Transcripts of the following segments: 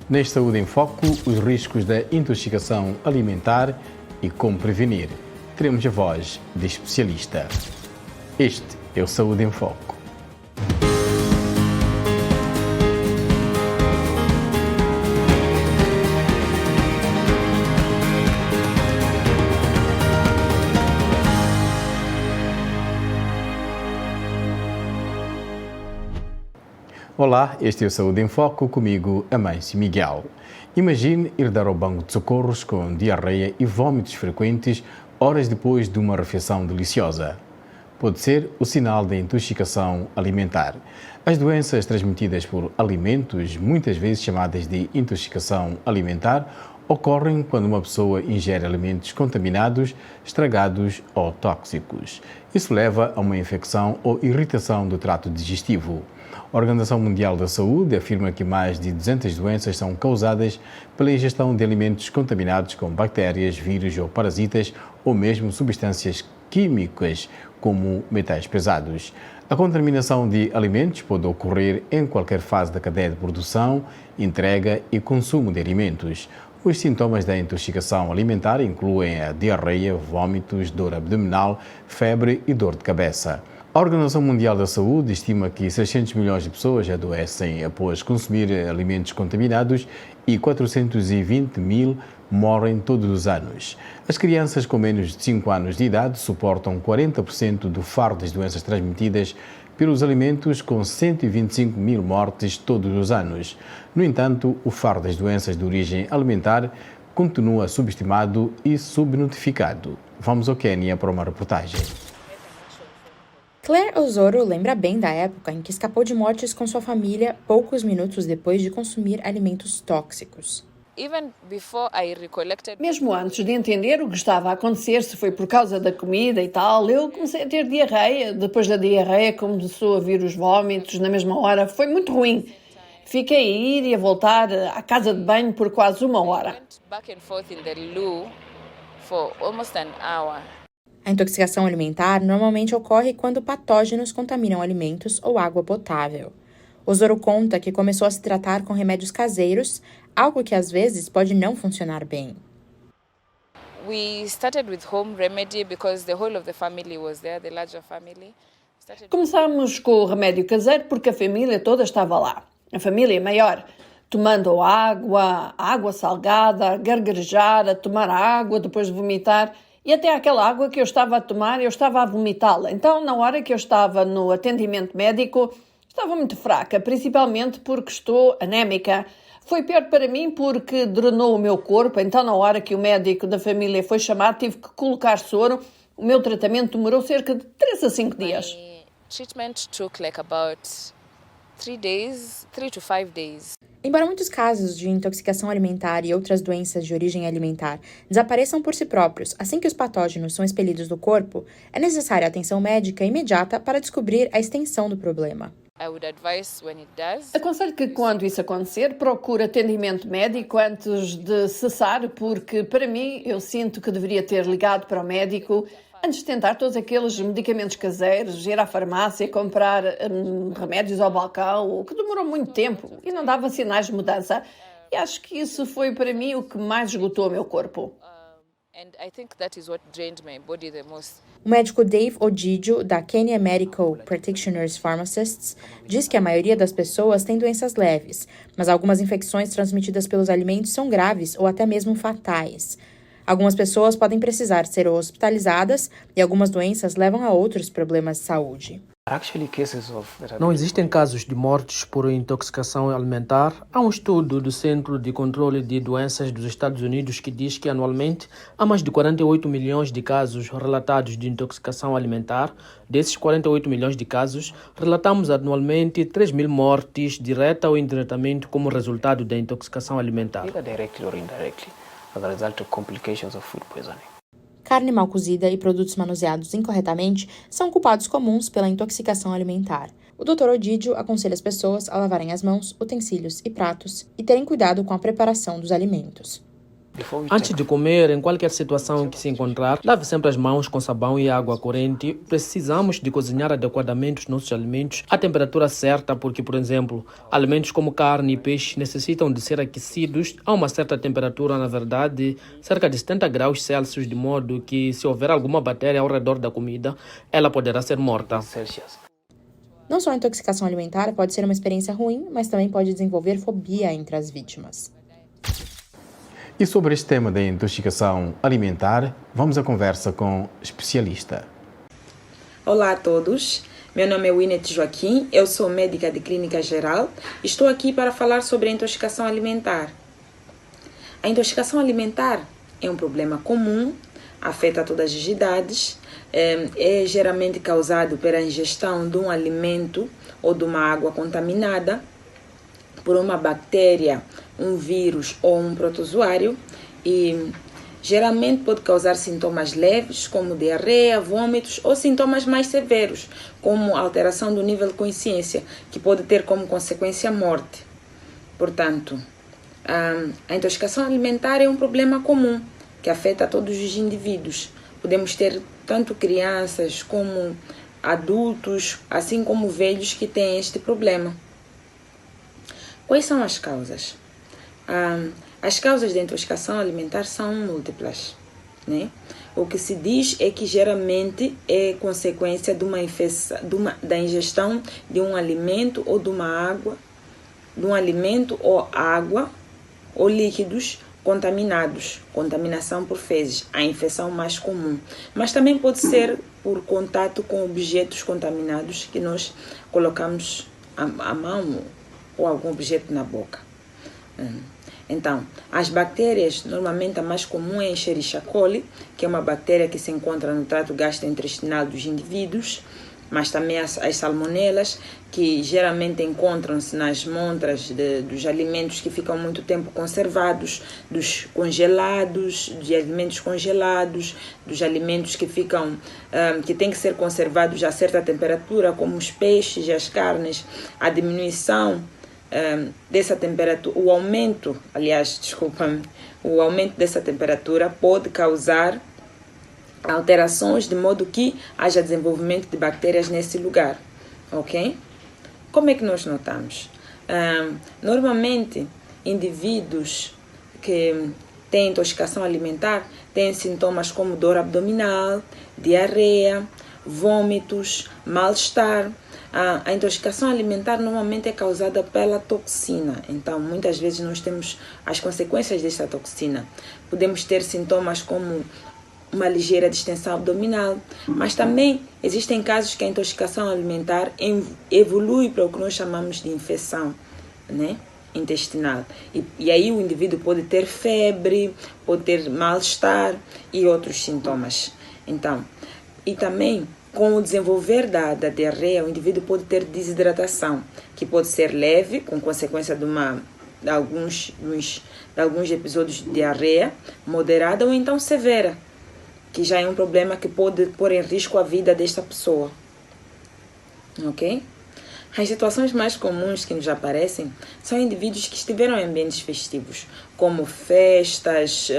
Neste Saúde em Foco, os riscos da intoxicação alimentar e como prevenir. Teremos a voz de especialista. Este é o Saúde em Foco. Olá, este é o Saúde em Foco, comigo, Amâncio Miguel. Imagine ir dar ao banco de socorros com diarreia e vômitos frequentes horas depois de uma refeição deliciosa. Pode ser o sinal de intoxicação alimentar. As doenças transmitidas por alimentos, muitas vezes chamadas de intoxicação alimentar, ocorrem quando uma pessoa ingere alimentos contaminados, estragados ou tóxicos. Isso leva a uma infecção ou irritação do trato digestivo. A Organização Mundial da Saúde afirma que mais de 200 doenças são causadas pela ingestão de alimentos contaminados com bactérias, vírus ou parasitas, ou mesmo substâncias químicas, como metais pesados. A contaminação de alimentos pode ocorrer em qualquer fase da cadeia de produção, entrega e consumo de alimentos. Os sintomas da intoxicação alimentar incluem a diarreia, vômitos, dor abdominal, febre e dor de cabeça. A Organização Mundial da Saúde estima que 600 milhões de pessoas adoecem após consumir alimentos contaminados e 420 mil morrem todos os anos. As crianças com menos de 5 anos de idade suportam 40% do fardo das doenças transmitidas pelos alimentos, com 125 mil mortes todos os anos. No entanto, o fardo das doenças de origem alimentar continua subestimado e subnotificado. Vamos ao Quênia para uma reportagem. Claire Osoro lembra bem da época em que escapou de mortes com sua família poucos minutos depois de consumir alimentos tóxicos. Mesmo antes de entender o que estava a acontecer, se foi por causa da comida e tal, eu comecei a ter diarreia. Depois da diarreia começou a vir os vômitos na mesma hora. Foi muito ruim. Fiquei a ir e a voltar à casa de banho por quase uma hora. A intoxicação alimentar normalmente ocorre quando patógenos contaminam alimentos ou água potável. Osoro conta que começou a se tratar com remédios caseiros, algo que às vezes pode não funcionar bem. Começámos com o remédio caseiro porque a família toda estava lá. A família maior, tomando água salgada, a gargarejar, a tomar água depois de vomitar. E até aquela água que eu estava a tomar, eu estava a vomitá-la. Então, na hora que eu estava no atendimento médico, estava muito fraca, principalmente porque estou anémica. Foi pior para mim porque drenou o meu corpo. Então, na hora que o médico da família foi chamado, tive que colocar soro. O meu tratamento demorou cerca de 3 a 5 dias. Embora muitos casos de intoxicação alimentar e outras doenças de origem alimentar desapareçam por si próprios assim que os patógenos são expelidos do corpo, é necessária atenção médica imediata para descobrir a extensão do problema. Aconselho que quando isso acontecer, procure atendimento médico antes de cessar, porque para mim eu sinto que deveria ter ligado para o médico antes de tentar todos aqueles medicamentos caseiros, ir à farmácia, comprar remédios ao balcão, o que demorou muito tempo e não dava sinais de mudança. E acho que isso foi para mim o que mais esgotou o meu corpo. O médico Dave Odidio, da Kenya Medical Practitioners Pharmacists, diz que a maioria das pessoas tem doenças leves, mas algumas infecções transmitidas pelos alimentos são graves ou até mesmo fatais. Algumas pessoas podem precisar ser hospitalizadas e algumas doenças levam a outros problemas de saúde. Não existem casos de mortes por intoxicação alimentar. Há um estudo do Centro de Controle de Doenças dos Estados Unidos que diz que anualmente há mais de 48 milhões de casos relatados de intoxicação alimentar. Desses 48 milhões de casos, relatamos anualmente 3 mil mortes, direta ou indiretamente, como resultado da intoxicação alimentar. As a result of complications of food poisoning. Carne mal cozida e produtos manuseados incorretamente são culpados comuns pela intoxicação alimentar. O Dr. Odidio aconselha as pessoas a lavarem as mãos, utensílios e pratos e terem cuidado com a preparação dos alimentos. Before we Antes take de comer, em qualquer situação em que se encontrar, lave sempre as mãos com sabão e água corrente. Precisamos de cozinhar adequadamente os nossos alimentos à temperatura certa, porque, por exemplo, alimentos como carne e peixe necessitam de ser aquecidos a uma certa temperatura, na verdade, cerca de 70 graus Celsius, de modo que, se houver alguma bactéria ao redor da comida, ela poderá ser morta. Celsius. Não só a intoxicação alimentar pode ser uma experiência ruim, mas também pode desenvolver fobia entre as vítimas. E sobre este tema da intoxicação alimentar, vamos à conversa com o especialista. Olá a todos, meu nome é Winnet Joaquim, eu sou médica de clínica geral e estou aqui para falar sobre a intoxicação alimentar. A intoxicação alimentar é um problema comum, afeta todas as idades, é geralmente causado pela ingestão de um alimento ou de uma água contaminada por uma bactéria, um vírus ou um protozoário e geralmente pode causar sintomas leves como diarreia, vômitos ou sintomas mais severos como alteração do nível de consciência, que pode ter como consequência a morte. Portanto, a intoxicação alimentar é um problema comum que afeta todos os indivíduos. Podemos ter tanto crianças como adultos, assim como velhos que têm este problema. Quais são as causas? As causas da intoxicação alimentar são múltiplas, né? O que se diz é que geralmente é consequência de uma infecção, da ingestão de um alimento ou de uma água, de um alimento ou água ou líquidos contaminados, contaminação por fezes, a infecção mais comum. Mas também pode ser por contato com objetos contaminados que nós colocamos a mão ou algum objeto na boca. Então, as bactérias, normalmente a mais comum é a Escherichia coli, que é uma bactéria que se encontra no trato gastrointestinal dos indivíduos, mas também as salmonelas, que geralmente encontram-se nas montras dos alimentos que ficam muito tempo conservados, dos congelados, de alimentos congelados, dos alimentos que ficam, que têm que ser conservados a certa temperatura, como os peixes e as carnes. A diminuição dessa temperatura, o aumento dessa temperatura pode causar alterações de modo que haja desenvolvimento de bactérias nesse lugar, ok? Como é que nós notamos? Normalmente, indivíduos que têm intoxicação alimentar têm sintomas como dor abdominal, diarreia, vômitos, mal-estar. A intoxicação alimentar normalmente é causada pela toxina, então muitas vezes nós temos as consequências desta toxina. Podemos ter sintomas como uma ligeira distensão abdominal, mas também existem casos que a intoxicação alimentar evolui para o que nós chamamos de infecção, né, intestinal. E aí o indivíduo pode ter febre, pode ter mal-estar e outros sintomas. Então, e também com o desenvolver da diarreia, o indivíduo pode ter desidratação, que pode ser leve, com consequência de alguns episódios de diarreia, moderada ou então severa, que já é um problema que pode pôr em risco a vida desta pessoa. Ok? As situações mais comuns que nos aparecem são indivíduos que estiveram em ambientes festivos, como festas,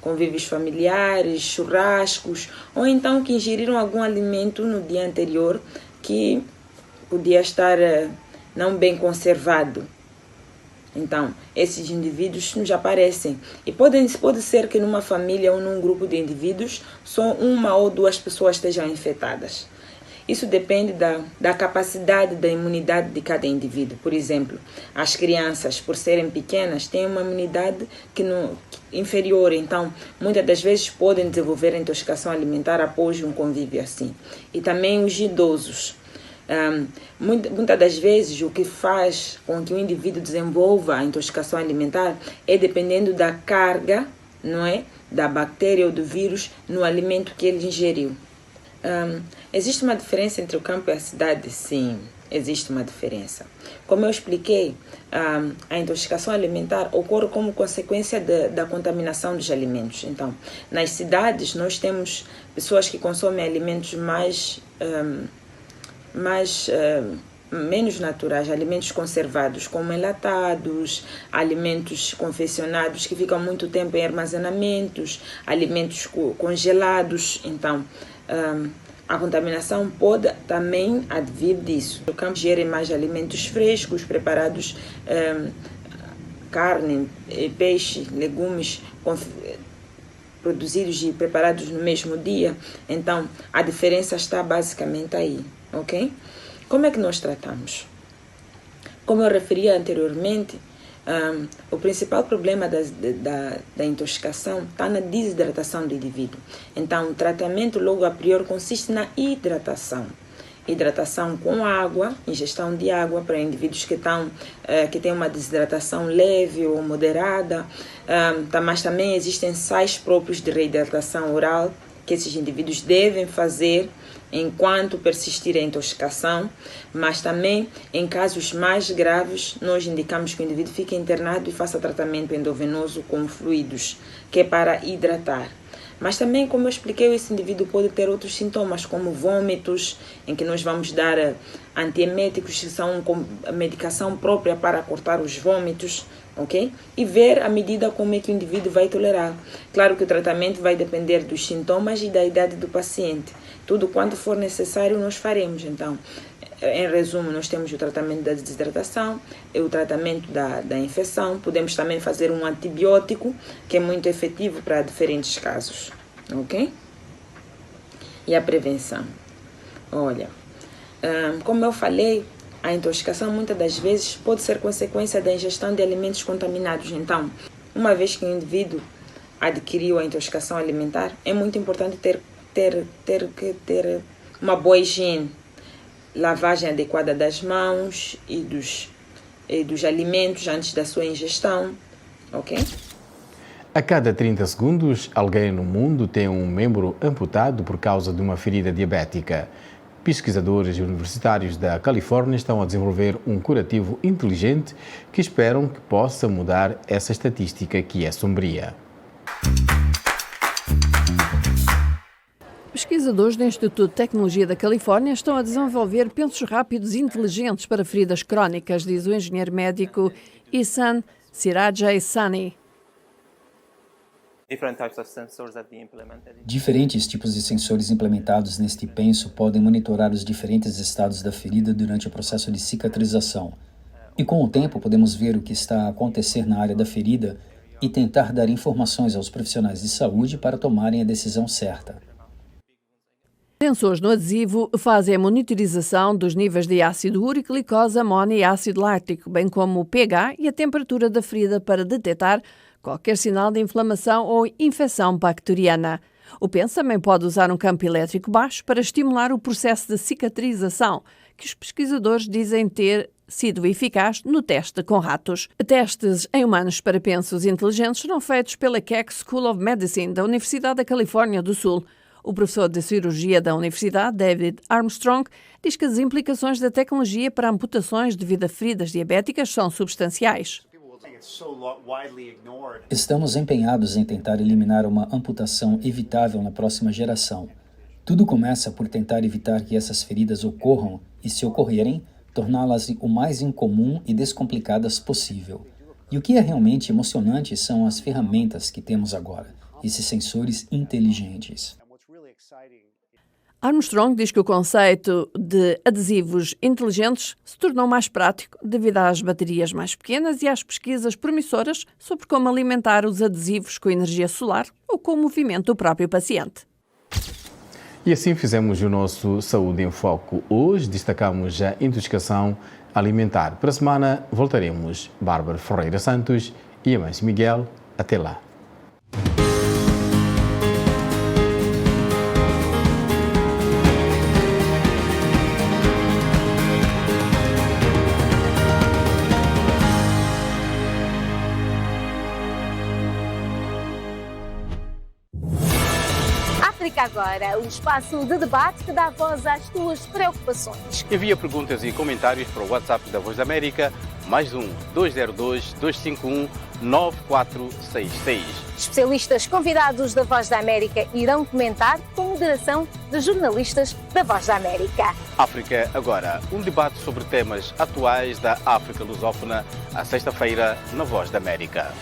convívios familiares, churrascos, ou então que ingeriram algum alimento no dia anterior que podia estar não bem conservado. Então, esses indivíduos nos aparecem. E pode ser que numa família ou num grupo de indivíduos só uma ou duas pessoas estejam infectadas. Isso depende da capacidade da imunidade de cada indivíduo. Por exemplo, as crianças, por serem pequenas, têm uma imunidade inferior. Então, muitas das vezes podem desenvolver intoxicação alimentar após um convívio assim. E também os idosos. Muitas das vezes o que faz com que o indivíduo desenvolva a intoxicação alimentar é dependendo da carga, não é, da bactéria ou do vírus no alimento que ele ingeriu. Existe uma diferença entre o campo e a cidade? Sim, existe uma diferença. Como eu expliquei, a intoxicação alimentar ocorre como consequência da contaminação dos alimentos. Então, nas cidades nós temos pessoas que consomem alimentos mais menos naturais, alimentos conservados, como enlatados, alimentos confeccionados que ficam muito tempo em armazenamentos, alimentos congelados. Então, a contaminação pode também advir disso. O campo gera mais alimentos frescos, preparados, carne, peixe, legumes, produzidos e preparados no mesmo dia. Então, a diferença está basicamente aí, ok? Como é que nós tratamos? Como eu referi anteriormente, o principal problema da intoxicação está na desidratação do indivíduo. Então, o tratamento logo a priori consiste na hidratação. Hidratação com água, ingestão de água para indivíduos que têm uma desidratação leve ou moderada, mas também existem sais próprios de reidratação oral que esses indivíduos devem fazer enquanto persistir a intoxicação, mas também em casos mais graves nós indicamos que o indivíduo fique internado e faça tratamento endovenoso com fluidos, que é para hidratar. Mas também, como eu expliquei, esse indivíduo pode ter outros sintomas, como vômitos, em que nós vamos dar antieméticos, que são a medicação própria para cortar os vômitos, ok? E ver à medida como é que o indivíduo vai tolerar. Claro que o tratamento vai depender dos sintomas e da idade do paciente. Tudo quanto for necessário nós faremos. Então, em resumo, nós temos o tratamento da desidratação, o tratamento da infecção, podemos também fazer um antibiótico, que é muito efetivo para diferentes casos, ok? E a prevenção. Olha, como eu falei, a intoxicação muitas das vezes pode ser consequência da ingestão de alimentos contaminados. Então, uma vez que o indivíduo adquiriu a intoxicação alimentar, é muito importante ter uma boa higiene, lavagem adequada das mãos e dos alimentos antes da sua ingestão, ok? A cada 30 segundos, alguém no mundo tem um membro amputado por causa de uma ferida diabética. Pesquisadores universitários da Califórnia estão a desenvolver um curativo inteligente que esperam que possa mudar essa estatística que é sombria. Pesquisadores do Instituto de Tecnologia da Califórnia estão a desenvolver pensos rápidos e inteligentes para feridas crónicas, diz o engenheiro médico Ihsan Sirajai Sani. Diferentes tipos de sensores implementados neste penso podem monitorar os diferentes estados da ferida durante o processo de cicatrização. E com o tempo podemos ver o que está a acontecer na área da ferida e tentar dar informações aos profissionais de saúde para tomarem a decisão certa. Sensores no adesivo fazem a monitorização dos níveis de ácido úrico, glicose, amônia e ácido lático, bem como o pH e a temperatura da ferida para detectar qualquer sinal de inflamação ou infecção bacteriana. O penso também pode usar um campo elétrico baixo para estimular o processo de cicatrização, que os pesquisadores dizem ter sido eficaz no teste com ratos. Testes em humanos para pensos inteligentes foram feitos pela Keck School of Medicine da Universidade da Califórnia do Sul. O professor de cirurgia da universidade, David Armstrong, diz que as implicações da tecnologia para amputações devido a feridas diabéticas são substanciais. Estamos empenhados em tentar eliminar uma amputação evitável na próxima geração. Tudo começa por tentar evitar que essas feridas ocorram e, se ocorrerem, torná-las o mais incomum e descomplicadas possível. E o que é realmente emocionante são as ferramentas que temos agora, esses sensores inteligentes. Armstrong diz que o conceito de adesivos inteligentes se tornou mais prático devido às baterias mais pequenas e às pesquisas promissoras sobre como alimentar os adesivos com energia solar ou com o movimento do próprio paciente. E assim fizemos o nosso Saúde em Foco. Hoje destacamos a intoxicação alimentar. Para a semana voltaremos. Bárbara Ferreira Santos e Amâncio Miguel. Até lá. África Agora, um espaço de debate que dá voz às tuas preocupações. Envia perguntas e comentários para o WhatsApp da Voz da América, +1 202 251 9466. Especialistas convidados da Voz da América irão comentar com moderação de jornalistas da Voz da América. África Agora, um debate sobre temas atuais da África lusófona, à sexta-feira, na Voz da América.